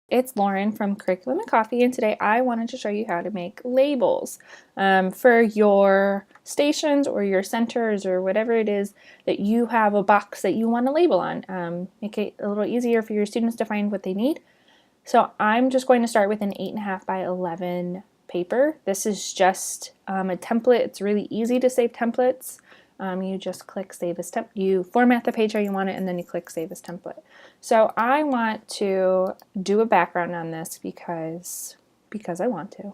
It's Lauren from Curriculum and Coffee, and today I wanted to show you how to make labels for your stations or your centers or whatever it is that you have a box that you want to label on. Make it a little easier for your students to find what they need. So I'm just going to start with an 8.5 by 11 paper. This is just a template. It's really easy to save templates. You just click Save as Template. You format the page how you want it, and then you click Save as Template. So I want to do a background on this because I want to.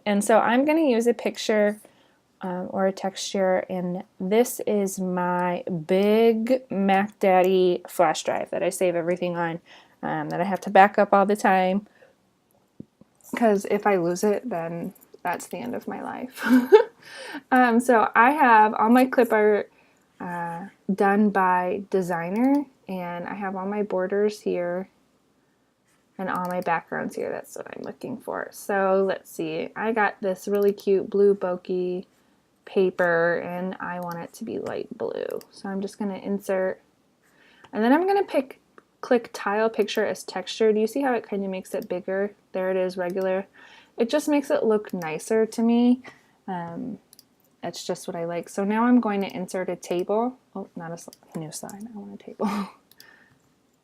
And so I'm going to use a picture or a texture, and this is my big Mac Daddy flash drive that I save everything on, that I have to back up all the time, because if I lose it, then that's the end of my life. So I have all my clip art done by designer, and I have all my borders here and all my backgrounds here. That's what I'm looking for. So let's see, I got this really cute blue bokeh paper, and I want it to be light blue. So I'm just going to insert, and then I'm going to click Tile Picture as Texture. Do you see how it kind of makes it bigger? There it is, regular. It just makes it look nicer to me. That's just what I like. So now I'm going to insert a table. Oh, not a new slide. I want a table.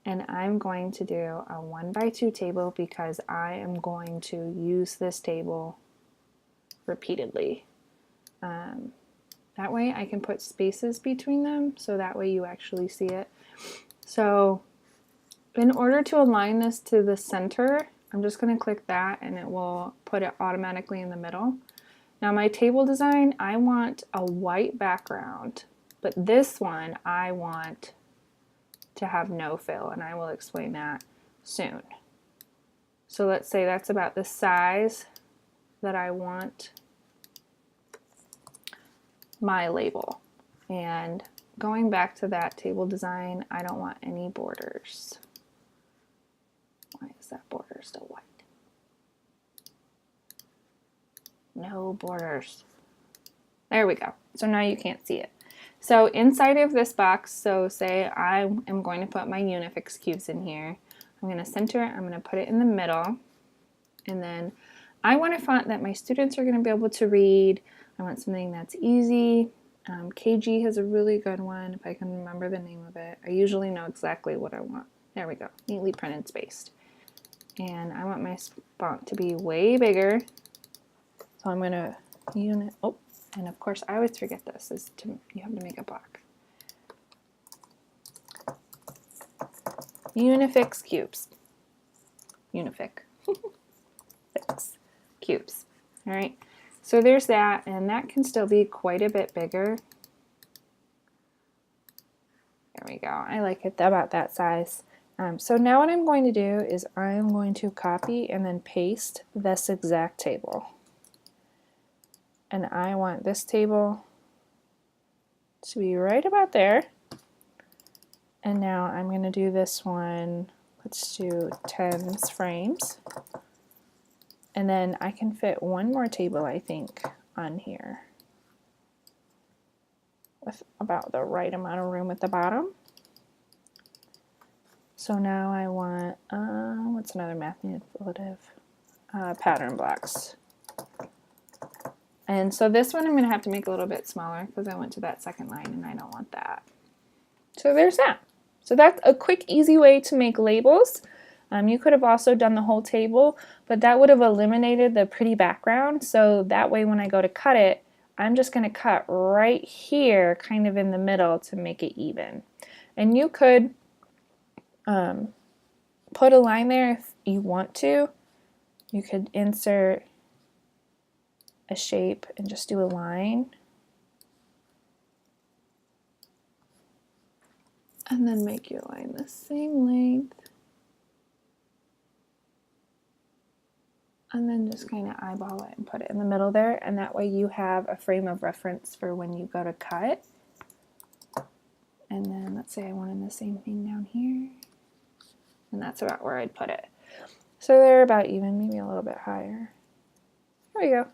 And I'm going to do a 1x2 table because I am going to use this table repeatedly. That way I can put spaces between them, so that way you actually see it. So in order to align this to the center, I'm just going to click that, and it will put it automatically in the middle. Now my table design, I want a white background, but this one I want to have no fill, and I will explain that soon. So let's say that's about the size that I want my label. And going back to that table design, I don't want any borders. Why is that border still white? No borders. There we go. So now you can't see it. So inside of this box, so say I am going to put my Unifix cubes in here. I'm going to center it. I'm going to put it in the middle. And then I want a font that my students are going to be able to read. I want something that's easy. KG has a really good one, if I can remember the name of it. I usually know exactly what I want. There we go. Neatly printed spaced. And I want my font to be way bigger. So I'm going to and of course I always forget this, is you have to make a block. Unifix cubes. Unific. Fix. Cubes. Alright, so there's that, and that can still be quite a bit bigger. There we go. I like it about that size. So now what I'm going to do is I'm going to copy and then paste this exact table. And I want this table to be right about there. And now I'm going to do this one, let's do 10 frames. And then I can fit one more table, I think, on here with about the right amount of room at the bottom. So now I want, what's another math manipulative? Pattern blocks. And so this one I'm going to have to make a little bit smaller because I went to that second line and I don't want that. So there's that. So that's a quick, easy way to make labels. You could have also done the whole table, but that would have eliminated the pretty background. So that way when I go to cut it, I'm just going to cut right here, kind of in the middle, to make it even. And you could put a line there if you want to. You could insert a shape and just do a line, and then make your line the same length, and then just kind of eyeball it and put it in the middle there, and that way you have a frame of reference for when you go to cut. And then let's say I wanted the same thing down here, and that's about where I'd put it. So they're about even, maybe a little bit higher. There we go.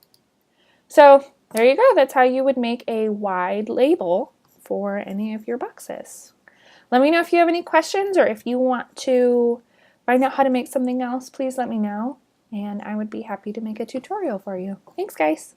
So there you go. That's how you would make a wide label for any of your boxes. Let me know if you have any questions, or if you want to find out how to make something else, please let me know, and I would be happy to make a tutorial for you. Thanks, guys.